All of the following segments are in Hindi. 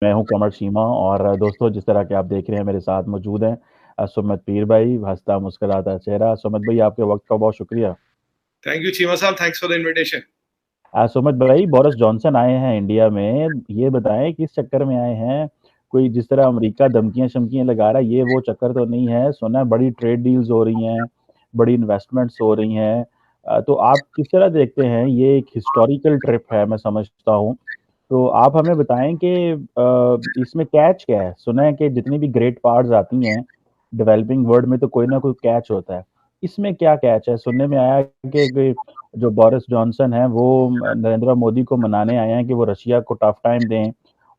मैं हूँ कमर शीमा और दोस्तों जिस तरह के आप देख रहे हैं मेरे साथ मौजूद हैं सुमित पीर भाई, हंसता मुस्कुराता चेहरा। सुमित भाई आपके वक्त का बहुत शुक्रिया। थैंक यू चीमा साहब, thanks for the invitation. Sumit भाई, बोरिस जॉनसन आए हैं इंडिया में, ये बताएं किस चक्कर में आए हैं? कोई जिस तरह अमेरिका धमकियां शमकियां लगा रहा है, ये वो चक्कर तो नहीं है? सुना है बड़ी ट्रेड डील्स हो रही हैं, बड़ी इन्वेस्टमेंट्स हो रही हैं। तो आप किस तरह देखते हैं? ये एक हिस्टोरिकल ट्रिप है मैं समझता हूँ। तो आप हमें बताएं कि इसमें कैच क्या है? सुना है कि जितनी भी ग्रेट पावर्स आती हैं डेवलपिंग वर्ल्ड में तो कोई ना कोई कैच होता है। इसमें क्या कैच है? सुनने में आया कि जो बोरिस जॉनसन है वो नरेंद्र मोदी को मनाने आए हैं कि वो रशिया को टफ टाइम दें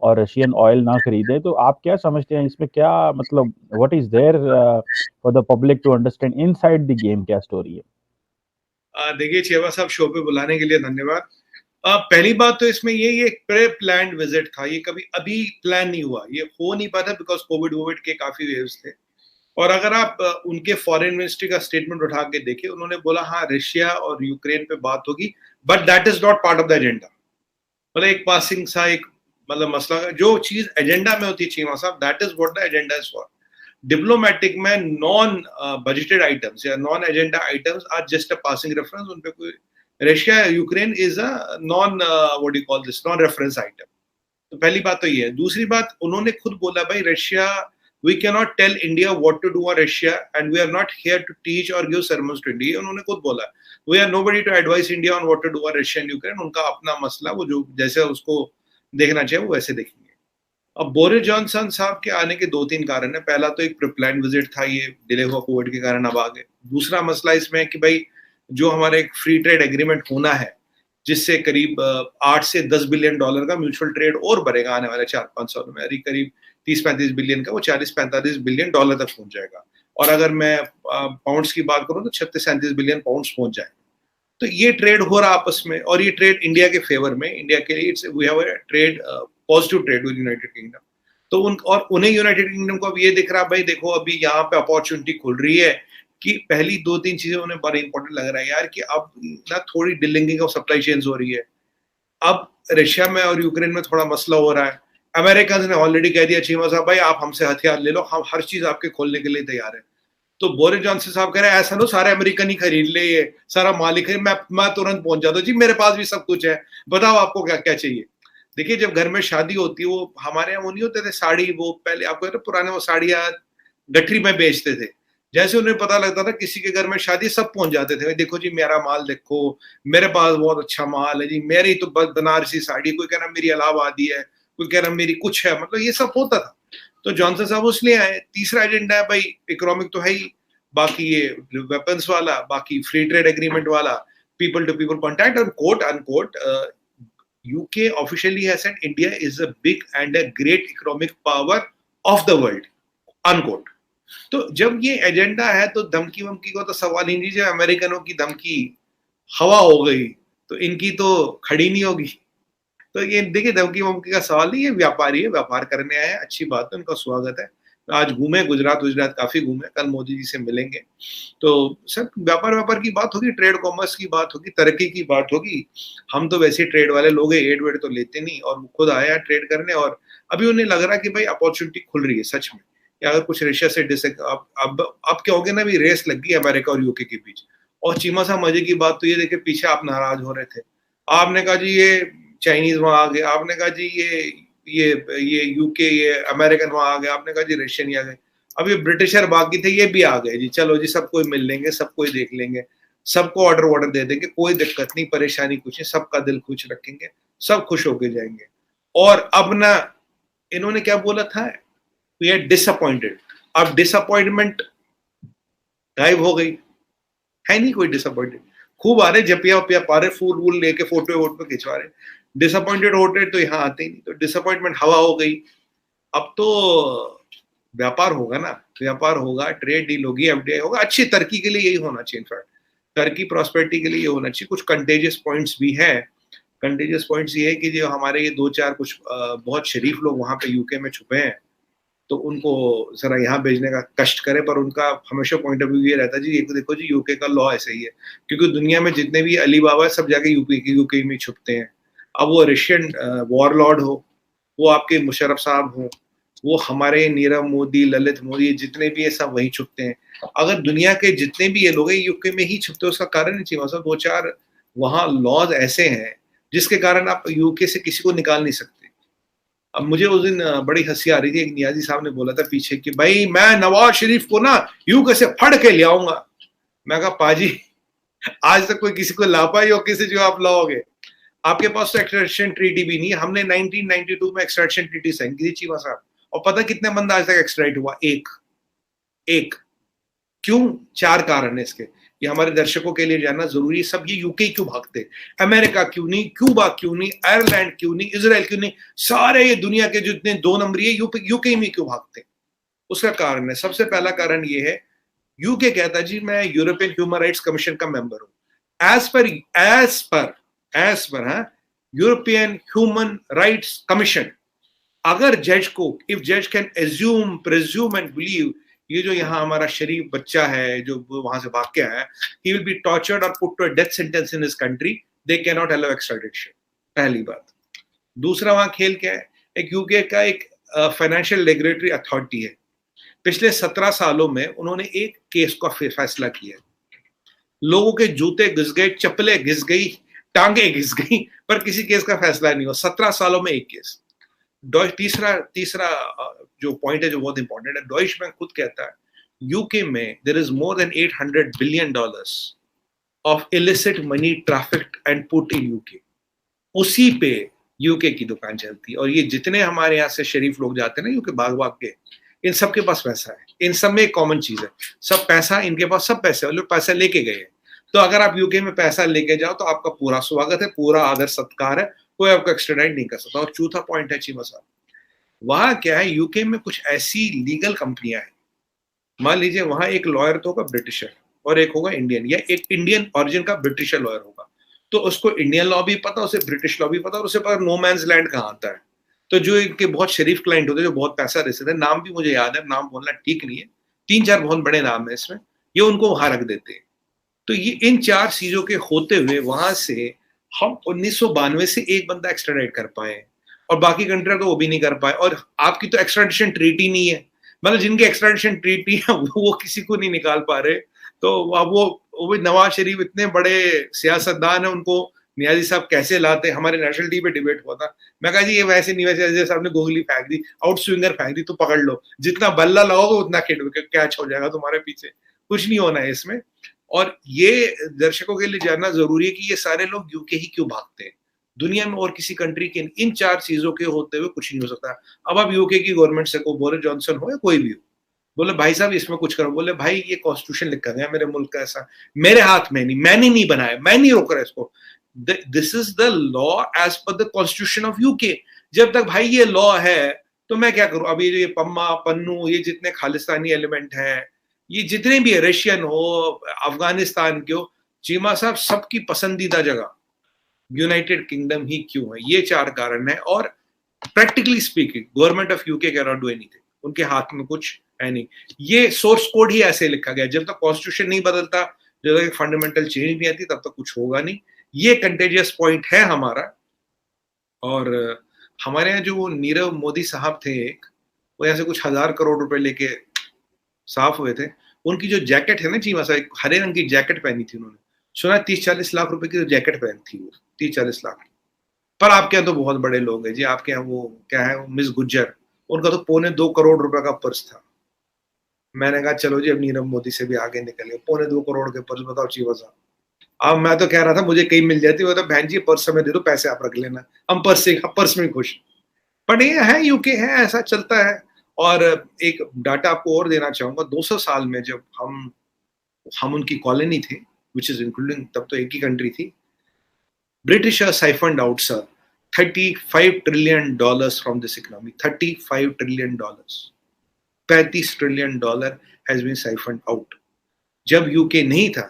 और रशियन ऑयल ना खरीदें। तो आप क्या समझते हैं इसमें क्या मतलब, what is there for the public to understand inside the game, क्या स्टोरी है? देखिए चीमा साहब, शो पे बुलाने के लिए धन्यवाद। पहली बात तो इसमें ये एक प्रे प्लान विजिट था, ये कभी अभी प्लान नहीं हुआ, ये हो नहीं पाता बिकॉज कोविड वोविड के काफी वेव्स थे। और अगर आप उनके फॉरेन मिनिस्ट्री का स्टेटमेंट उठा के देखें, उन्होंने बोला हाँ रशिया और यूक्रेन पे बात होगी, but that is not part of the agenda. मतलब एक पासिंग सा एक मतलब मसला, जो चीज एजेंडा में होती है चीमा साहब, that is what the agenda is for. Diplomatic में नॉन बजटेड आइटम्स या non agenda items are just a passing reference, उन पे कोई Russia Ukraine is a non what you call this non reference item. तो पहली बात तो ये है। दूसरी बात, उन्होंने खुद बोला भाई Russia, we can not tell India what to do on Russia and we are not here to teach और गिव sermons टू इंडिया। उन्होंने खुद बोला we are nobody to advise India on what to do on Russia and Ukraine. उनका अपना मसला, वो जो जैसे उसको देखना चाहिए वो वैसे देखेंगे। अब बोरिस जॉनसन साहब के आने के दो तीन कारण है। पहला तो एक प्रिप्लान विजिट था, ये डिले हुआ कोविड के कारण अब आ गए। दूसरा मसला इसमें है कि भाई जो हमारा एक फ्री ट्रेड एग्रीमेंट होना है, जिससे करीब 8 से 10 बिलियन डॉलर का म्यूचुअल ट्रेड और बढ़ेगा आने वाले 4-5 सालों में, अरे करीब 30-35 बिलियन का वो 40-45 बिलियन डॉलर तक पहुंच जाएगा। और अगर मैं पाउंड्स की बात करूं तो 36-37 बिलियन पाउंड्स पहुंच जाए। तो ये ट्रेड हो रहा आपस में, और ये ट्रेड इंडिया के फेवर में, इंडिया के लिए it's we have a trade positive trade with United Kingdom. तो उन और उन्हें यूनाइटेड किंगडम को अब ये दिख रहा भाई देखो अभी यहाँ पे अपॉर्चुनिटी खुल रही है कि पहली दो तीन चीजें उन्हें बड़ा इंपॉर्टेंट लग रहा है यार, कि अब ना थोड़ी डिलिंगिंग ऑफ सप्लाई चेन्स हो रही है। अब रशिया में और यूक्रेन में थोड़ा मसला हो रहा है। अमेरिकन ने ऑलरेडी कह दिया चीमा साहब भाई आप हमसे हथियार ले लो, हम हर चीज आपके खोलने के लिए तैयार है। तो बोरिस जॉनसन साहब कह रहे हैं ऐसा लो सारे अमेरिकन ही खरीद ले, ये सारा मालिक है, मैं तुरंत पहुंच जाता हूँ जी, मेरे पास भी सब कुछ है, बताओ आपको क्या क्या चाहिए। देखिए जब घर में शादी होती है, वो हमारे यहाँ वो नहीं होते थे साड़ी, वो पहले आपको पुराने वो साड़ियाँ गठरी में बेचते थे। जैसे उन्हें पता लगता था किसी के घर में शादी, सब पहुंच जाते थे, देखो जी मेरा माल देखो, मेरे पास बहुत अच्छा माल है जी, मेरी तो बनारसी साड़ी, कोई कह रहा मेरी इलाहाबादी है, कोई कह रहा मेरी कुछ है, मतलब ये सब होता था। तो जॉनसन साहब उसलिए आए। तीसरा एजेंडा है भाई इकोनॉमिक तो है ही, बाकी ये वेपन्स वाला, बाकी फ्री ट्रेड एग्रीमेंट वाला, पीपल टू पीपल कॉन्टैक्ट, और quote unquote UK officially has said India is a big and a great economic power of the world, unquote. तो जब ये एजेंडा है तो धमकी वमकी को तो सवाल ही नहीं। जब अमेरिकनों की धमकी हवा हो गई तो इनकी तो खड़ी नहीं होगी। तो ये देखिए धमकी वमकी का सवाल नहीं, ये व्यापारी है, व्यापार करने आए हैं, अच्छी बात है, उनका स्वागत है। आज घूमे गुजरात गुजरात काफी घूमे, कल मोदी जी से मिलेंगे। तो सर व्यापार व्यापार की बात होगी, ट्रेड कॉमर्स की बात होगी, तरक्की की बात होगी। हम तो वैसे ट्रेड वाले लोग हैं, एड वेड तो लेते नहीं, और खुद आए हैं ट्रेड करने। और अभी उन्हें लग रहा है कि भाई अपॉर्चुनिटी खुल रही है सच में, या अगर कुछ रशिया से अब क्या हो गया ना, अभी रेस लग गई अमेरिका और यूके के बीच। और चीमा सा मजे की बात तो ये देखे, पीछे आप नाराज हो रहे थे, आपने कहा जी ये चाइनीज वहां आ गए, आपने कहा जी ये यूके ये अमेरिकन वहां आ गए, आपने कहा जी रशियन ही आ गए। अब ये ब्रिटिशर बाकी थे, ये भी आ गए जी, चलो जी सबको मिल लेंगे, सबको देख लेंगे, सबको ऑर्डर वॉर्डर दे देंगे, कोई दिक्कत नहीं, परेशानी कुछ नहीं, सबका दिल खुश रखेंगे, सब खुश होके जाएंगे। और अब ना इन्होंने क्या बोला था, वी आर डिसअपॉइंटेड। अब डिसअपॉइंटमेंट गायब हो गई, है नहीं कोई डिसअपॉइंटेड। खूब आ रहे जपिया वपिया पा रहे, फूल वूल लेके फोटो वोटो खिंचवा रहे, डिसअपॉइंटेड होते तो यहाँ आते ही नहीं। तो डिसअपॉइंटमेंट हवा हो गई। अब तो व्यापार होगा ना, व्यापार होगा, ट्रेड डील होगी, एफडीआई होगा, अच्छी तरक्की के लिए यही होना चाहिए। इनफैक्ट तरक्की प्रॉस्पेरिटी के लिए ये होना चाहिए। कुछ कंटेजियस पॉइंट्स भी हैं। कंटेजियस पॉइंट्स ये है कि जो हमारे ये दो चार कुछ बहुत शरीफ लोग वहां पे यूके में छुपे हैं, तो उनको जरा यहाँ भेजने का कष्ट करे। पर उनका हमेशा पॉइंट ऑफ व्यू ये रहता है जी, एक देखो जी यूके का लॉ ऐसे ही है, क्योंकि दुनिया में जितने भी अली बाबा है सब जाके यूके में छुपते हैं। अब वो रशियन वॉर लॉर्ड हो, वो आपके मुशर्रफ साहब हों, वो हमारे नीरव मोदी, ललित मोदी, जितने भी ये सब वहीं छुपते हैं। अगर दुनिया के जितने भी ये लोग हैं यूके में ही छुपते हैं, उसका कारण नहीं चाहिए, दो चार वहाँ लॉज ऐसे हैं जिसके कारण आप यूके से किसी को निकाल नहीं सकते। अब मुझे उस दिन बड़ी हंसी आ रही थी, एक नियाजी साहब ने बोला था पीछे कि भाई मैं नवाज शरीफ को ना यूके से फड़ के ले आऊंगा। मैं कहा पाजी, आज तक कोई किसी को ला पाई हो, किसी जो आप लाओगे? आपके पास तो एक्सट्रैडिशन ट्रीटी भी नहीं है। हमने 1992 में एक्सट्रैडिशन ट्रीटी साइन की थी चीमा साहब, और पता कितने बंदा आज तक एक्सट्रैडिट हुआ? एक। क्यों? चार कारण है इसके, ये हमारे दर्शकों के लिए जानना जरूरी है। सब ये यूके क्यों भागते? अमेरिका क्यों नहीं? क्यूबा क्यों नहीं? आयरलैंड क्यों नहीं? इजराइल क्यों नहीं? सारे ये दुनिया के जितने दो नंबरी है यूके में क्यों भागते? उसका कारण है, सबसे पहला कारण ये है, यूके कहता जी मैं यूरोपियन ह्यूमन राइट्स कमीशन का मेंबर हूं। As per European human rights commission, अगर जज को, इफ जज can assume, presume and believe, ये जो यहाँ हमारा शरीफ बच्चा है जो वहां से भाग के आया, ही विल बी टॉर्चर्ड और put to a death sentence in his country, they can not allow extradition. पहली बात। दूसरा, वहां खेल क्या है? एक यूके का एक फाइनेंशियल रेगुलेटरी अथॉरिटी है। पिछले 17 सालों में उन्होंने एक केस का फैसला किया। लोगों के जूते घिस गए, चप्पलें घिस गई, टांगे घिस गई, पर किसी केस का फैसला नहीं हुआ। 17 सालों में एक केस। तीसरा जो पॉइंट है जो बहुत इंपॉर्टेंट है, डॉइश बैंक खुद कहता है यूके में there is more than $800 billion of illicit money trafficked and put in UK. उसी पे यूके की दुकान चलती है। और ये जितने हमारे यहाँ से शरीफ लोग जाते हैं ना यूके भाग भाग के, इन सबके पास पैसा है। इन सब में एक कॉमन चीज है, सब पैसा इनके पास, सब पैसे लोग पैसा लेके गए हैं। तो अगर आप यूके में पैसा लेके जाओ तो आपका पूरा स्वागत है, पूरा आदर सत्कार है, कोई आपको एक्सट्राडाइट नहीं कर सकता। और चौथा पॉइंट है चीमा साहब, वहां क्या है, यूके में कुछ ऐसी लीगल कंपनियां हैं, मान लीजिए वहां एक लॉयर तो होगा ब्रिटिशर और एक होगा इंडियन, या एक इंडियन ओरिजिन का ब्रिटिशर लॉयर होगा, तो उसको इंडियन लॉ भी पता, उसे ब्रिटिश लॉ भी पता, और उसे पता नो मैन्स लैंड कहाँ आता है। तो जो इनके बहुत शरीफ क्लाइंट होते हैं, जो बहुत पैसा दे सकते हैं, नाम भी मुझे याद है, नाम बोलना ठीक नहीं है, 3-4 बहुत बड़े नाम है इसमें, ये उनको वहां रख देते हैं। तो ये इन 4 चीजों के होते हुए वहां से हम 1992 से एक बंदा एक्स्ट्राडाइट कर पाए, और बाकी कंट्री तो वो भी नहीं कर पाए। और आपकी तो एक्स्ट्राडिशन ट्रीटी नहीं है, मतलब जिनकी एक्स्ट्राडिशन ट्रीटी है वो किसी को नहीं निकाल पा रहे। तो अब वो भी नवाज शरीफ इतने बड़े सियासतदान है, उनको नियाजी साहब कैसे लाते? हमारे नेशनल टीवी पे डिबेट हुआ था, मैं कहा जी ये वैसे नहीं, वैसे जैसे आपने गोगली फेंक दी, आउट स्विंगर फेंक दी, तो पकड़ लो, जितना बल्ला लगाओगे उतना कैच हो जाएगा तुम्हारे पीछे, कुछ नहीं होना है इसमें। और ये दर्शकों के लिए जानना जरूरी है कि ये सारे लोग यूके ही क्यों भागते हैं। दुनिया में और किसी कंट्री के इन 4 चीजों के होते हुए कुछ नहीं हो सकता। अब आप यूके की गवर्नमेंट से को, बोरिस जॉनसन हो या कोई भी हो, बोले भाई साहब इसमें कुछ करो, बोले भाई ये कॉन्स्टिट्यूशन लिखा गया मेरे मुल्क का, ऐसा मेरे हाथ में नहीं, मैंने नहीं बनाया, मैं नहीं रोक रहा इसको, this is the law as per the constitution of UK. जब तक भाई ये लॉ है तो मैं क्या करूं? अभी ये पम्मा पन्नू, ये जितने खालिस्तानी एलिमेंट हैं, ये जितने भी है, रशियन हो, अफगानिस्तान के हो, चीमा साहब सबकी पसंदीदा जगह यूनाइटेड किंगडम ही क्यों है? ये 4 कारण है। और practically speaking government of UK can not do anything, उनके हाथ में कुछ है नहीं। ये सोर्स कोड ही ऐसे लिखा गया, जब तक कॉन्स्टिट्यूशन नहीं बदलता, जब तक फंडामेंटल चेंज नहीं आती, तब तक कुछ होगा नहीं। ये कंटेजियस पॉइंट है हमारा। और हमारे यहाँ जो नीरव मोदी साहब थे, एक वो यहाँ से कुछ 1000 करोड़ रुपए लेके साफ हुए थे, उनकी जो जैकेट है ना चीमा साहब, हरे रंग की जैकेट पहनी थी उन्होंने, सुना 30-40 लाख रुपए की तो जैकेट पहनी थी वो, 30-40 लाख। पर आपके यहाँ तो बहुत बड़े लोग हैं जी, आपके यहाँ वो क्या है, मिस गुज्जर, उनका तो 2.25 करोड़ रुपए का पर्स था। मैंने कहा चलो जी अब नीरव मोदी से भी आगे निकले, 2.25 करोड़ के पर्स, बताओ चीमा साहब। अब मैं तो कह रहा था मुझे कहीं मिल जाती, वो तो बहन जी पर्स में दे दो, पैसे आप रख लेना, हम पर्स में खुश। पर ये है, यूके है, ऐसा चलता है। और एक डाटा आपको और देना चाहूंगा, 200 साल में जब हम उनकी कॉलोनी थे, विच इज इंक्लूडिंग, तब तो एक ही कंट्री थी, British are siphoned out, sir, $35 trillion from this economy. $35 trillion. $35 trillion has been siphoned out. जब यूके नहीं था,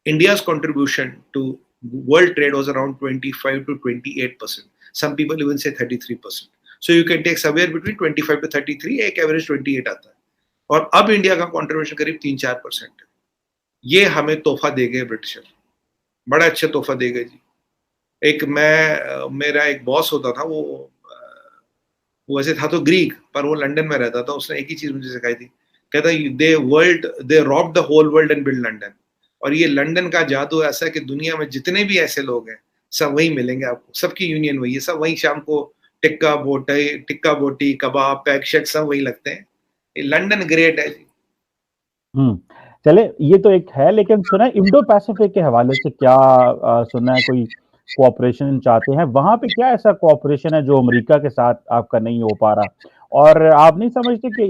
India's contribution to world trade was around 25 to 28%. Some people even say 33%. So you can take somewhere between 25 to 33, एक एवरेज 28 आता है। और अब इंडिया का कंट्रीब्यूशन करीब 3-4% है। ये हमें तोहफा दे गए ब्रिटिशर, बड़ा अच्छा तोहफा दे गए जी। मेरा एक बॉस होता था, वो वो वैसे था तो ग्रीक, पर वो लंदन में रहता था। उसने एक ही चीज मुझे सिखाई थी, कहता they rob the whole world and build London. और ये लंदन का जादू ऐसा है कि दुनिया में जितने भी ऐसे लोग हैं सब वही मिलेंगे आपको, सबकी यूनियन वही है, सब वही शाम को टिक्का बोटी कबाब पैक शैक सब वही लगते हैं। ये लंदन ग्रेट है जी। चले ये तो एक है, लेकिन सुना है इंडो पैसिफिक के हवाले से क्या सुना है, कोई कोऑपरेशन चाहते हैं वहां पे? क्या ऐसा कोऑपरेशन है जो अमेरिका के साथ आपका नहीं हो पा रहा? और आप नहीं समझते कि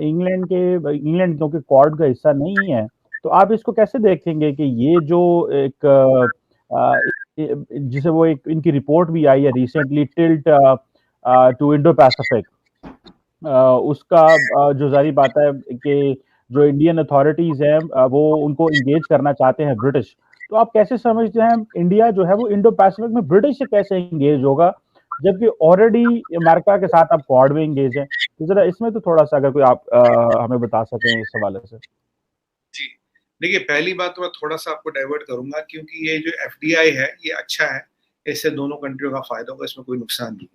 इंग्लैंड क्योंकि क्वाड का हिस्सा नहीं है, तो आप इसको कैसे देखेंगे कि ये जो एक जिसे वो एक इनकी रिपोर्ट भी आई है recently, tilt to Indo Pacific, उसका जो जारी बात है कि जो इंडियन अथॉरिटीज हैं वो उनको इंगेज करना चाहते हैं ब्रिटिश। तो आप कैसे समझते हैं इंडिया जो है वो इंडो पैसिफिक में ब्रिटिश से कैसे इंगेज होगा, जबकि ऑलरेडी अमेरिका के साथ आप क्वाड में इंगेज हैं? तो जरा इसमें तो थोड़ा सा अगर कोई आप हमें बता सकें इस हवाले से। जी, देखिए पहली बात तो मैं थोड़ा सा आपको डाइवर्ट करूंगा, क्योंकि ये जो एफडीआई है ये अच्छा है, इससे दोनों कंट्रियों का फायदा होगा, इसमें कोई नुकसान नहीं।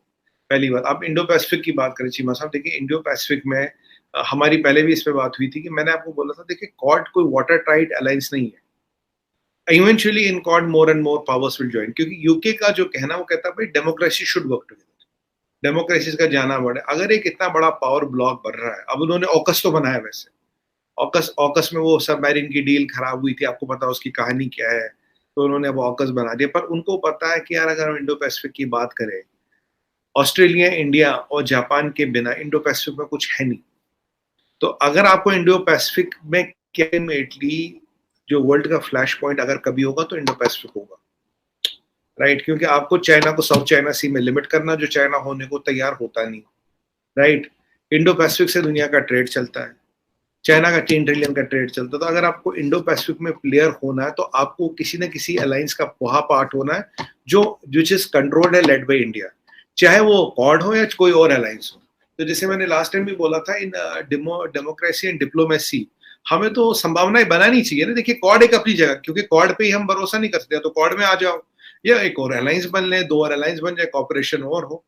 पहली बात, आप इंडो पैसिफिक की बात करें चीमा साहब, देखिए इंडो पैसिफिक में हमारी पहले भी इस पे बात हुई थी कि मैंने आपको बोला था, देखिए क्वाड कोई वाटर टाइट अलायंस नहीं है। Eventually in quad more and more powers will join, क्योंकि यूके का जो कहना वो कहता है भाई democracy should work together, democracy का जाना बढ़े। अगर एक इतना बड़ा पावर ब्लॉक बढ़ रहा है, अब उन्होंने ऑकस तो बनाया, वैसे ऑकस ऑकस में वो सबमरीन की डील खराब हुई थी, आपको पता उसकी कहानी क्या है, तो उन्होंने अब ऑकस बना दिया। पर उनको पता है कि यार अगर हम इंडो पैसिफिक की बात करें, ऑस्ट्रेलिया, इंडिया और जापान के बिना इंडो पैसिफिक में कुछ है नहीं। तो अगर आपको इंडो पैसिफिक में अल्टीमेटली जो वर्ल्ड का फ्लैश पॉइंट अगर कभी होगा तो इंडो पैसिफिक होगा, राइट? क्योंकि आपको चाइना को साउथ चाइना सी में लिमिट करना, जो चाइना होने को तैयार होता नहीं, राइट? इंडो पैसिफिक से दुनिया का ट्रेड चलता है, चाइना का 3 ट्रिलियन का ट्रेड चलता है। तो अगर आपको इंडो पैसिफिक में प्लेयर होना है तो आपको किसी न किसी अलायंस का वहां पार्ट होना है जो विच इज कंट्रोल्ड है, लेड बाय इंडिया, चाहे वो क्वाड हो या कोई और अलायंस हो। तो जैसे मैंने लास्ट टाइम भी बोला था, इन डेमोक्रेसी एंड डिप्लोमेसी हमें तो संभावनाएं बनानी चाहिए ना। देखिए क्वाड एक अपनी जगह, क्योंकि क्वाड पे ही हम भरोसा नहीं कर सकते, तो क्वाड में आ जाओ या एक और अलायंस बन ले, 2 और अलायंस बन जाए, कॉपरेशन और हो।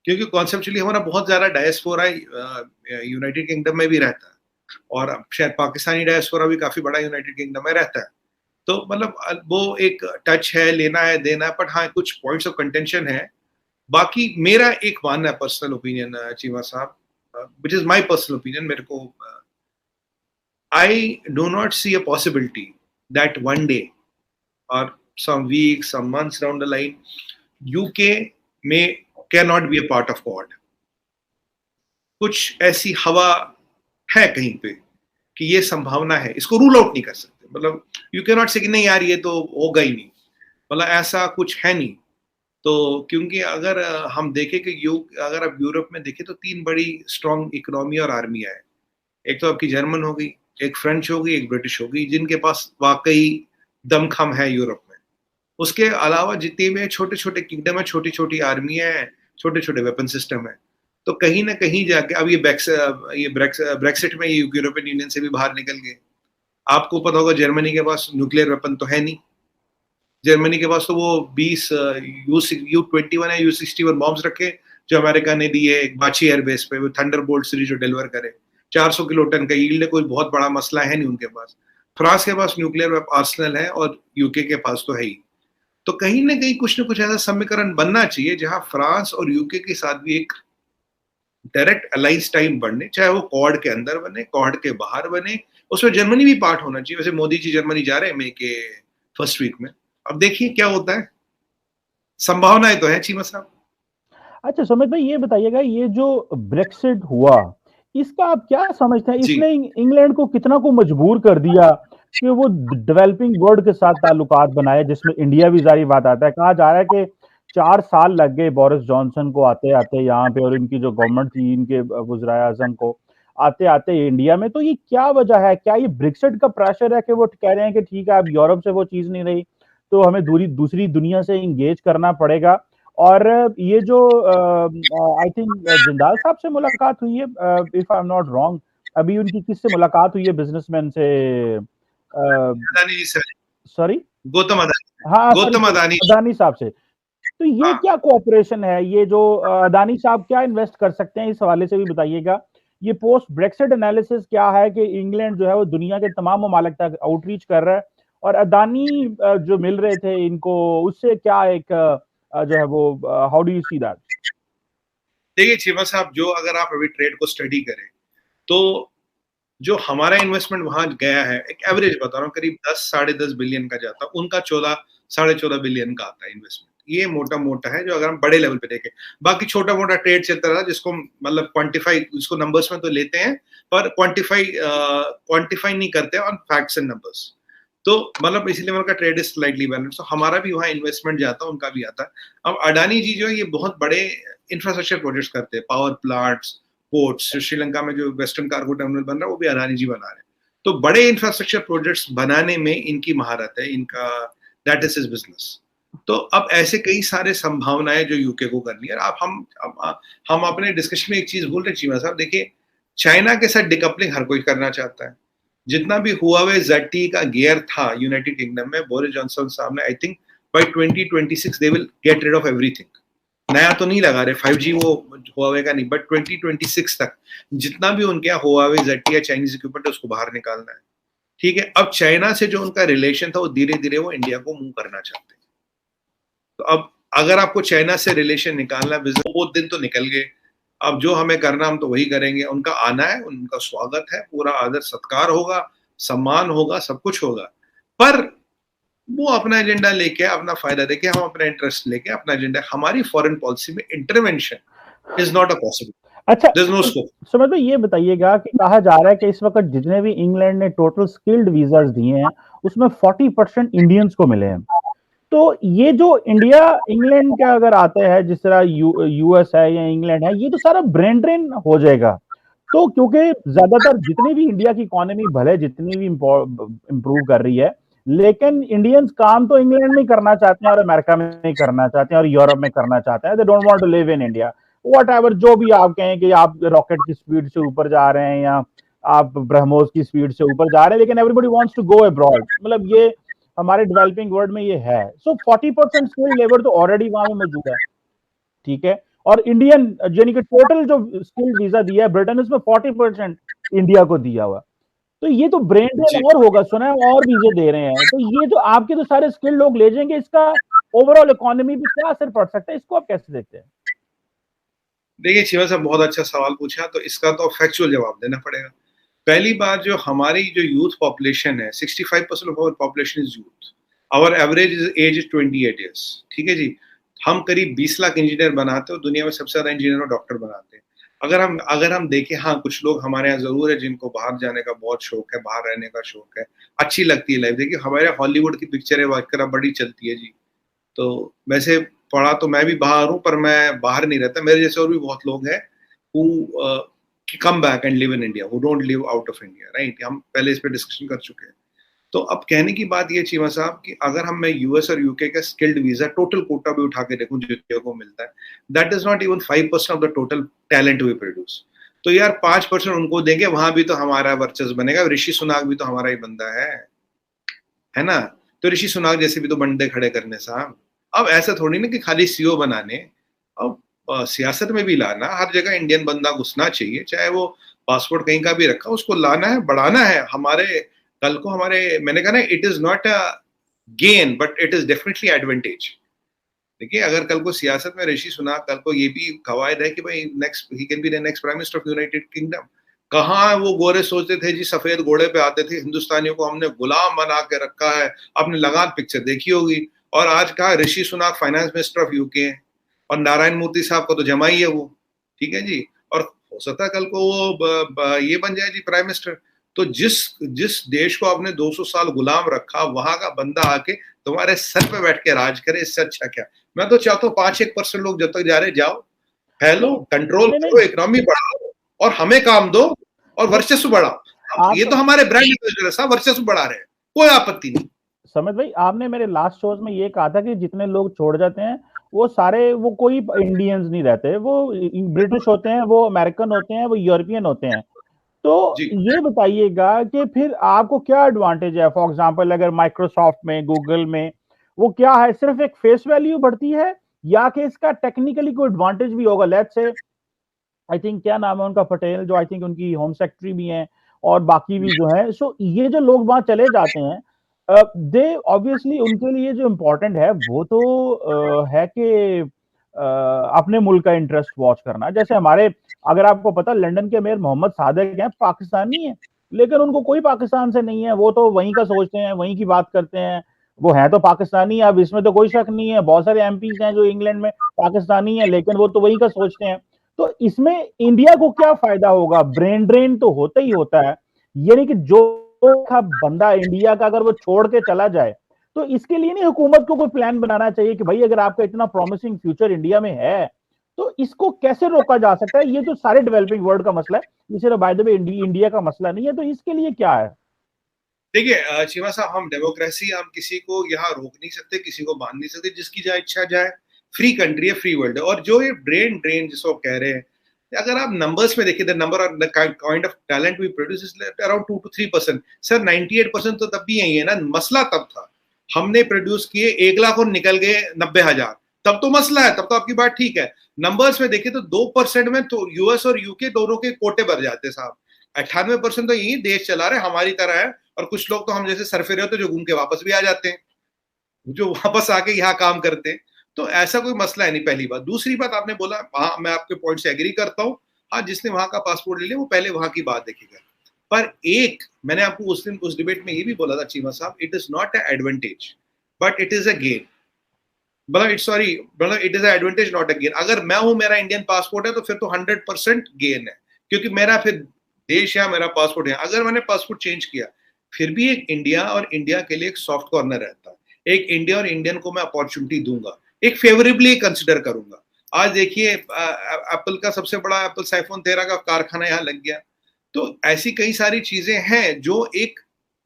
क्योंकि कॉन्सेप्चुअली हमारा बहुत ज्यादा डायस्पोरा यूनाइटेड किंगडम में भी रहता है, और शायद पाकिस्तानी डायस्पोरा भी काफी बड़ा यूनाइटेड किंगडम में रहता है। तो मतलब वो एक टच है, लेना है देना है, बट हाँ कुछ पॉइंट्स ऑफ कंटेंशन है। बाकी मेरा एक मानना है, पर्सनल ओपिनियन चीमा साहब, which is my personal opinion, मेरे को I do not see a possibility that one day or some weeks, some months down the line, UK cannot be a part of Quad. कुछ ऐसी हवा है कहीं पे कि ये संभावना है, इसको रूल आउट नहीं कर सकते। मतलब यू कैन नॉट से कि नहीं यार ये तो होगा ही नहीं, मतलब ऐसा कुछ है नहीं। तो क्योंकि अगर हम देखें कि अगर आप यूरोप में देखें तो 3 बड़ी स्ट्रॉन्ग इकोनॉमी और आर्मियां है। एक तो आपकी जर्मन हो गई, एक फ्रेंच हो गई, एक ब्रिटिश हो गई, जिनके पास वाकई दमखम है यूरोप में। उसके अलावा जितने भी छोटे छोटे किंगडम है, छोटी छोटी आर्मी है, छोटे छोटे वेपन सिस्टम है। तो कहीं ना कहीं जाके अब ये ब्रेक्सिट में ये यूरोपियन यूनियन से भी बाहर निकल गए। आपको पता होगा जर्मनी के पास न्यूक्लियर वेपन तो है नहीं। जर्मनी के पास तो वो 20 U-21 है U-61 बॉम्ब्स रखे जो अमेरिका ने दिए बाची एयरबेस पे, वो थंडरबोल्ट सीरीज जो डिलीवर करे। 400 किलो टन का यील्ड है, कोई बहुत बड़ा मसला है नहीं उनके पास। फ्रांस के पास न्यूक्लियर आर्सेनल है और यूके के पास तो है ही। तो कहीं ना कहीं कुछ ना कुछ ऐसा समीकरण बनना चाहिए जहां फ्रांस और यूके के साथ भी एक डायरेक्ट अलाइंस टाइम बनने, चाहे वो क्वाड के अंदर बने, क्वाड के बाहर बने। उसमें जर्मनी भी पार्ट होना चाहिए। वैसे मोदी जी जर्मनी जा रहे हैं मई के फर्स्ट वीक में, अब देखिए क्या होता है। संभावनाएं तो है चीमा साहब। अच्छा सुमित भाई, ये बताइएगा ये जो ब्रेक्सिट हुआ, इसका आप क्या समझते हैं? इसने इंग्लैंड को कितना को मजबूर कर दिया कि वो डेवलपिंग वर्ल्ड के साथ ताल्लुकात बनाए, जिसमें इंडिया भी जारी बात आता है। कहा जा रहा है कि 4 साल लग गए बोरिस जॉनसन को आते आते यहाँ पे, और इनकी जो गवर्नमेंट थी इनके वज़ीर आज़म को आते आते इंडिया में। तो ये क्या वजह है? क्या ये ब्रेक्सिट का प्रेशर है कि वो कह रहे हैं कि ठीक है अब यूरोप से वो चीज नहीं रही तो हमें दूसरी दुनिया से इंगेज करना पड़ेगा? और ये जो आई थिंक जिंदाल साहब से मुलाकात हुई है, if I am not wrong, अभी उनकी किससे मुलाकात हुई है? बिजनेसमैन से, अदानी जी से, सॉरी, गौतम अदानी, हाँ गौतम सॉरी, अदानी। अदानी साहब से। तो ये क्या कोऑपरेशन है, ये जो अदानी साहब क्या इन्वेस्ट कर सकते हैं, इस हवाले से भी बताइएगा। ये पोस्ट ब्रेक्सिट एनालिसिस क्या है कि इंग्लैंड जो है वो दुनिया के तमाम ममालिक तक आउटरीच कर रहा है, और अदानी जो मिल रहे थे इनको, उससे क्या एक जो है वो, how do you see that? देखिए चीमा साहब, जो अगर आप अभी ट्रेड को स्टडी करें तो जो हमारा इन्वेस्टमेंट वहां गया है, एक एवरेज बता रहा हूँ, करीब 10-10.5 बिलियन का जाता है, उनका 14-14.5 बिलियन का आता है इन्वेस्टमेंट। ये मोटा मोटा है जो अगर हम बड़े लेवल पे देखें। बाकी छोटा मोटा ट्रेड चलता रहा जिसको मतलब क्वांटिफाई, उसको नंबर्स में तो लेते हैं पर क्वांटिफाई नहीं करते ऑन फैक्ट्स एंड नंबर्स। तो मतलब इसी लेवल का ट्रेड इज स्लाइटली बैलेंस। तो हमारा भी वहाँ इन्वेस्टमेंट जाता है, उनका भी आता है। अब अडानी जी जो है ये बहुत बड़े इंफ्रास्ट्रक्चर प्रोजेक्ट्स करते हैं, पावर प्लांट्स, पोर्ट्स। श्रीलंका में जो वेस्टर्न कार्गो टर्मिनल बन रहा है वो भी अडानी जी बना रहे हैं। तो बड़े इंफ्रास्ट्रक्चर प्रोजेक्ट्स बनाने में इनकी महारत है, इनका दैट इज हिज बिजनेस। तो अब ऐसे कई सारे संभावनाएं जो यूके को करनी है। आप हम अपने डिस्कशन में एक चीज भूल रहे चीमा साहब, देखिए चाइना के साथ डिकपलिंग हर कोई करना चाहता है। जितना भी हुआवे ZTE का गियर था यूनाइटेड किंगडम में, बोरिस जॉनसन साहब ने I think by 2026 they will get rid of everything. नया तो नहीं लगा रहे 5G वो हुआवे का नहीं, बट 2026 तक जितना भी उनके यहाँ हुआवे ZTE या चाइनीज इक्विपमेंट है उसको बाहर निकालना है। ठीक है, अब चाइना से जो उनका रिलेशन था वो धीरे धीरे वो इंडिया को मूव करना चाहते हैं। तो अब अगर आपको चाइना से रिलेशन निकालना, बिजनेस, वो दिन तो निकल गए। अब जो हमें करना हम तो वही करेंगे। उनका आना है, उनका स्वागत है, पूरा आदर सत्कार होगा, सम्मान होगा, सब कुछ होगा। पर वो अपना एजेंडा लेके, अपना फायदा देके, हम अपना इंटरेस्ट लेके अपना एजेंडा, हमारी फॉरेन पॉलिसी में intervention is not a possible. अच्छा, समझ में ये बताइएगा कि कहा जा रहा है कि इस वक्त जितने भी इंग्लैंड ने टोटल स्किल्ड वीजास दिए हैं उसमें 40% इंडियंस को मिले हैं। तो ये जो इंडिया इंग्लैंड के अगर आते हैं, जिस तरह यूएस है या इंग्लैंड है, ये तो सारा ब्रेन ड्रेन हो जाएगा। तो क्योंकि ज्यादातर जितनी भी इंडिया की इकोनॉमी भले जितनी भी इंप्रूव कर रही है, लेकिन इंडियंस काम तो इंग्लैंड में करना चाहते हैं और अमेरिका में करना चाहते हैं और यूरोप में करना चाहते हैं। They don't want to live in India. Whatever जो भी आप कहें कि आप रॉकेट की स्पीड से ऊपर जा रहे हैं या आप ब्रह्मोस की स्पीड से ऊपर जा रहे हैं, लेकिन everybody wants to go abroad. मतलब ये हमारे डेवलपिंग वर्ल्ड में ये है। सो 40% स्किल्ड लेबर तो ऑलरेडी वहां में मौजूद है, ठीक है। और इंडियन यानी कि टोटल जो स्किल्ड वीजा दिया है ब्रिटेन, उसमें 40% इंडिया को दिया हुआ। तो ये तो ब्रेन ड्रेन और होगा, सुना है और वीजे दे रहे हैं। तो ये तो आपके तो सारे स्किल्ड लोग ले जाएंगे, इसका ओवरऑल इकोनॉमी पे क्या असर पड़ सकता है, इसको आप कैसे देखते हैं? देखिए शिवा साहब, बहुत अच्छा सवाल पूछा। तो इसका तो फैक्चुअल जवाब देना पड़ेगा। पहली बात, जो हमारी जो यूथ पॉपुलेशन है, 65% of our population is youth. Our average age is 28 years. ठीक है जी। हम करीब 20 लाख इंजीनियर बनाते हैं, दुनिया में सबसे ज्यादा इंजीनियर और डॉक्टर बनाते हैं। अगर हम देखें, हाँ कुछ लोग हमारे यहाँ जरूर है जिनको बाहर जाने का बहुत शौक है, बाहर रहने का शौक है, अच्छी लगती है लाइफ। देखिए हमारे हॉलीवुड की पिक्चरें वगैरह बड़ी चलती है जी। तो वैसे पढ़ा तो मैं भी बाहर हूँ, पर मैं बाहर नहीं रहता। मेरे जैसे और भी बहुत लोग हैं who come back and live in India, who don't live out of India, right? हम पहले इस पे डिस्कशन कर चुके हैं। तो अब कहने की बात ये चीमा साहब कि अगर मैं यूएस और यूके का स्किल्ड वीजा टोटल कोटा भी उठा के देखूं जो इंडिया को मिलता है, that is not even 5% of the total talent we produce. तो यार 5% उनको देंगे, वहां भी तो हमारा वर्चस्व बनेगा। ऋषि सुनाक भी तो हमारा ही बंदा है ना? तो ऋषि सुनाक जैसे भी तो बंदे खड़े करने साहब। अब ऐसा थोड़ी ना कि खाली सीओ बनाने, अब सियासत में भी लाना, हर जगह इंडियन बंदा घुसना चाहिए, चाहे वो पासपोर्ट कहीं का भी रखा, उसको लाना है, बढ़ाना है। हमारे कल को मैंने कहा ना, it is not a gain but it is definitely advantage. देखिए अगर कल को सियासत में ऋषि सुनाक, कल को ये भी कवायद है कि भाई next he can be the next prime minister of United kingdom. कहाँ वो गोरे सोचते थे जी, सफेद घोड़े पे आते थे, हिंदुस्तानियों को हमने गुलाम बना के रखा है। आपने लगान पिक्चर देखी होगी। और आज कहा Rishi Sunak finance minister of UK है, और नारायण मूर्ति साहब को तो जमा ही है वो। ठीक है जी। और हो सकता है कल को वो ये बन जाए जी प्राइम मिनिस्टर। तो जिस देश को आपने 200 साल गुलाम रखा, वहां का बंदा आके तुम्हारे सर पे बैठ के राज करे, इससे अच्छा क्या? मैं तो चाहता हूँ 5-1% लोग जब तक जा रहे जाओ, फैलो, कंट्रोल करो, इकोनॉमी बढ़ाओ और हमें काम दो और वर्चस्व बढ़ाओ। ये तो हमारे ब्रांड साहब वर्चस्व बढ़ा रहे हैं, कोई आपत्ति नहीं। समझ भाई, आपने मेरे लास्ट शोज में ये कहा था कि जितने लोग छोड़ जाते हैं वो सारे, वो कोई इंडियंस नहीं रहते, वो ब्रिटिश होते हैं, वो अमेरिकन होते हैं, वो यूरोपियन होते हैं। तो ये बताइएगा कि फिर आपको क्या एडवांटेज है? फॉर एग्जांपल अगर माइक्रोसॉफ्ट में, गूगल में, वो क्या है, सिर्फ एक फेस वैल्यू बढ़ती है या कि इसका टेक्निकली कोई एडवांटेज भी होगा। लेट्स से आई थिंक क्या नाम है उनका, पटेल, जो आई थिंक उनकी होम सेक्रेटरी भी हैं, और बाकी भी जो है, सो ये जो लोग वहां चले जाते हैं, दे ऑब्वियसली उनके लिए जो इम्पोर्टेंट है वो तो है कि अपने मुल्क का इंटरेस्ट वॉच करना। जैसे हमारे, अगर आपको पता, लंदन के मेयर मोहम्मद सादिक हैं, पाकिस्तानी है, लेकिन उनको कोई पाकिस्तान से नहीं है, वो तो वहीं का सोचते हैं, वहीं की बात करते हैं, वो है तो पाकिस्तानी। अब इसमें तो कोई शक नहीं है, बहुत सारे एमपीज हैं जो इंग्लैंड में पाकिस्तानी है, लेकिन वो तो वहीं का सोचते हैं। तो इसमें इंडिया को क्या फायदा होगा? ब्रेन ड्रेन तो होता ही होता है, यानी कि जो बंदा इंडिया का अगर वो छोड़ के चला जाए, तो इसके लिए नहीं हुकूमत को कोई प्लान बनाना चाहिए कि भाई अगर आपका इतना प्रॉमिसिंग फ्यूचर इंडिया में है, तो इसको कैसे रोका जा सकता है? ये तो सारे डेवलपिंग वर्ल्ड का मसला है, ये सिर्फ बाय द वे इंडिया का मसला नहीं है, तो इसके लिए क्या है? देखिए चीमा साहब, हम डेमोक्रेसी, हम किसी को यहाँ रोक नहीं सकते, किसी को बांध नहीं सकते, जिसकी जहाँ इच्छा जाए। फ्री कंट्री है, फ्री वर्ल्ड है। और जो ये ब्रेन ड्रेन जिसको कह रहे हैं, अगर आप नंबर्स में देखिए, the number of the kind of talent we produce is around 2 to 3%। Sir 98% तो तब भी यही है ना। मसला तब था, हमने प्रोड्यूस किए 1 लाख और निकल गए 90,000, तब तो मसला है, तब तो आपकी बात ठीक है। नंबर्स में देखिए तो 2% में तो यूएस और यूके दोनों के कोटे भर जाते साहब। 98% तो यही देश चला रहे हमारी तरह है। और कुछ लोग तो हम जैसे सरफेरे होते जो घूम के वापस भी आ जाते हैं, जो वापस आके यहाँ काम करते हैं। तो ऐसा कोई मसला है नहीं, पहली बात। दूसरी बात, आपने बोला, हाँ मैं आपके पॉइंट से एग्री करता हूँ। हाँ, जिसने वहां का पासपोर्ट ले लिया वो पहले वहां की बात देखेगा। पर एक, मैंने आपको उस दिन उस डिबेट में ये भी बोला था चीमा साहब, it is not a advantage but it is a gain. मतलब इट सॉरी, मतलब it is a advantage not a gain. अगर मैं हूं, मेरा इंडियन पासपोर्ट है, तो फिर तो 100% गेन है, क्योंकि मेरा फिर देश है, मेरा पासपोर्ट है। अगर मैंने पासपोर्ट चेंज किया, फिर भी एक इंडिया और इंडिया के लिए एक सॉफ्ट कॉर्नर रहता है। एक इंडिया और इंडियन को मैं अपॉर्चुनिटी दूंगा, एक फेवरेबली कंसिडर करूंगा। आज देखिए एप्पल का सबसे बड़ा, एप्पल आईफोन 13 का कारखाना यहाँ लग गया। तो ऐसी कई सारी चीजें हैं जो एक,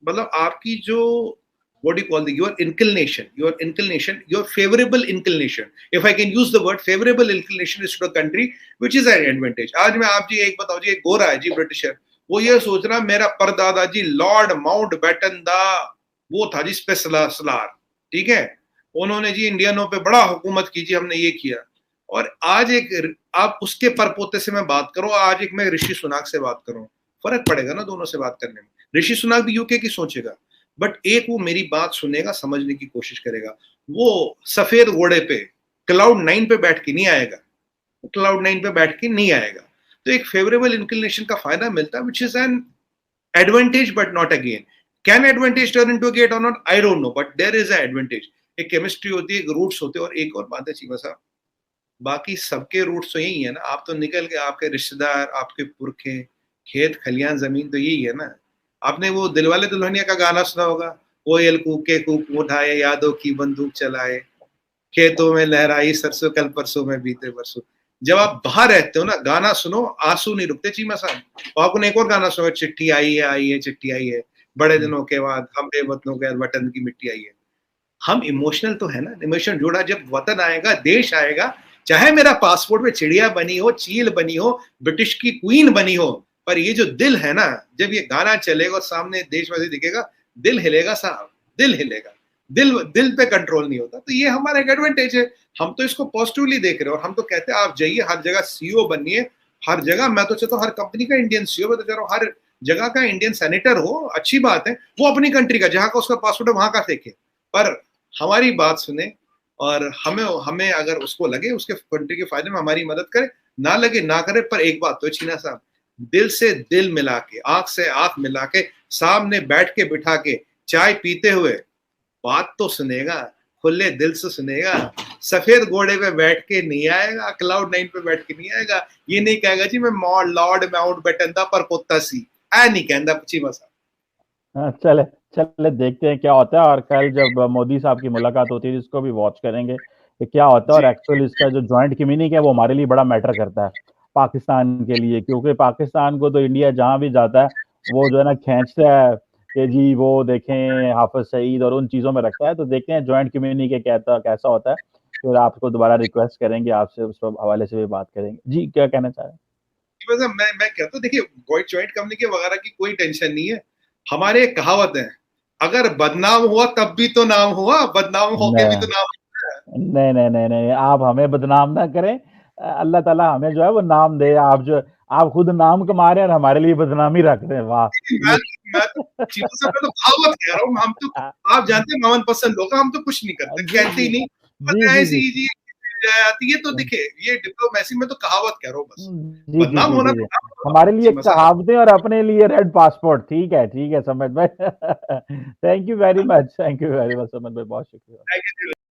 मतलब आपकी जो, what do you call your inclination, your favorable inclination, if I can use the word favorable inclination is to a country which is an advantage। आज मैं आप जी एक बताओ जी, एक गोरा है जी ब्रिटिशर, वो ये सोच रहा मेरा परदादा जी लॉर्ड माउंट बैटन दा वो था जी स्पेशलर, ठीक है, उन्होंने जी इंडियनों पे बड़ा हुकूमत की जी, हमने ये किया। और आज एक, आप उसके परपोते से मैं बात करूं, आज एक मैं ऋषि सुनाक से बात करूं, फर्क पड़ेगा ना दोनों से बात करने में। ऋषि सुनाक भी यूके की सोचेगा, बट एक वो मेरी बात सुनेगा, समझने की कोशिश करेगा। वो सफेद घोड़े पे क्लाउड 9 पे बैठ के नहीं आएगा, क्लाउड 9 पे बैठ के नहीं आएगा। तो एक फेवरेबल इंक्लिनेशन का फायदा मिलता है, which is an advantage but not again. Can advantage turn into gate और not, I don't know, but there is a advantage. एक केमिस्ट्री होती है, एक रूट्स होते हैं। और एक और बात है चीमा साहब, बाकी सबके रूट्स तो यही है ना। आप तो निकल के, आपके रिश्तेदार, आपके पुरखे, खेत खलियान जमीन तो यही है ना। आपने वो दिलवाले दुल्हनिया का गाना सुना होगा, कोयल कूके कूक उठाए, यादों की बंदूक चलाए, खेतों में लहराई सरसों कल परसों में बीते बरसों। जब आप बाहर रहते हो ना, गाना सुनो, आंसू नहीं रुकते चीमा साहब। और आपने एक और गाना सुना, चिट्ठी आई है चिट्ठी आई है, बड़े दिनों के बाद हम बेवतनों के वतन की मिट्टी आई है। हम इमोशनल तो है ना, इमोशन जुड़ा। जब वतन आएगा, देश आएगा, चाहे मेरा पासपोर्ट में चिड़िया बनी हो, चील बनी हो, ब्रिटिश की क्वीन बनी हो, पर ये जो दिल है ना, जब ये गाना चलेगा और सामने देशवासी दिखेगा, दिल हिलेगा साहब, दिल हिलेगा। दिल दिल पे कंट्रोल नहीं होता। तो ये हमारा एक एडवांटेज है। हम तो इसको पॉजिटिवली देख रहे हैं। और हम तो कहते हैं आप जाइए, हर जगह सीईओ बनिए, हर जगह। मैं तो चाहता हूँ हर कंपनी का इंडियन सीईओ, मैं तो चाह रहा हूँ हर जगह का इंडियन सेनेटर हो, अच्छी बात है। वो अपनी कंट्री का, जहां का उसका पासपोर्ट है वहां का देखे, पर हमारी बात सुने। और हमें हमें अगर उसको लगे उसके कंट्री के फायदे में हमारी मदद करे, ना लगे ना करे। पर एक बात तो छीना साहब, दिल से दिल मिला के, आंख से आंख मिला के, सामने बैठ के बिठा के चाय पीते हुए बात तो सुनेगा, खुले दिल से सुनेगा। सफेद घोड़े पे बैठ के नहीं आएगा, क्लाउड 9 पे बैठ के नहीं आएगा। ये नहीं कहेगा जी मैं लॉर्ड माउंट बैटन दा पर पोता सी, ऐ नहीं कहता पची मसा। हाँ, चले चले देखते हैं क्या होता है। और कल जब मोदी साहब की मुलाकात होती है, जिसको भी वॉच करेंगे कि क्या होता है। और जी एक्चुअली इसका जो जॉइंट कम्युनिक है वो हमारे लिए बड़ा मैटर करता है, पाकिस्तान के लिए, क्योंकि पाकिस्तान को तो इंडिया जहां भी जाता है वो जो है ना खींचता है कि जी वो देखें हाफिज सईद और उन चीज़ों में रखता है। तो देखते हैं जॉइंट कम्युनिक कैसा होता है। फिर आपको दोबारा रिक्वेस्ट करेंगे, आपसे उस हवाले से भी बात करेंगे। जी, क्या कहना चाह रहे हैं? मैं कहता हूँ, देखिए ज्वाइंट कंपनी के वगैरह की कोई टेंशन नहीं है। हमारे एक कहावत है, अगर बदनाम हुआ तब भी तो नाम हुआ, बदनाम होके भी तो नाम हुआ। नहीं, नहीं, नहीं, नहीं, आप हमें बदनाम ना करें। अल्लाह ताला हमें जो है वो नाम दे। आप खुद नाम कमा रहे हैं और हमारे लिए बदनामी रख रहे हैं, वाह! मैं ये मैं चीज़ों से मैं तो कहावत कह रहा हूँ, हम तो, आप जानते हैं मोहन पसंद लोग, हम तो कुछ नहीं करते, जी, कहते ही जी। नहीं, जी, और जी, ऐसी जी। ये आती है, तो देखिए ये डिप्लोमेसी में तो कहावत कह रहा हूँ बस, जी, जी, बदनाम जी, होना जी, जी। बदनाम होना, हमारे लिए हँसी मज़ाक। कहावतें और अपने लिए रेड पासपोर्ट। ठीक है समद भाई। Thank you very much, Samad भाई, बहुत शुक्रिया। Thank you.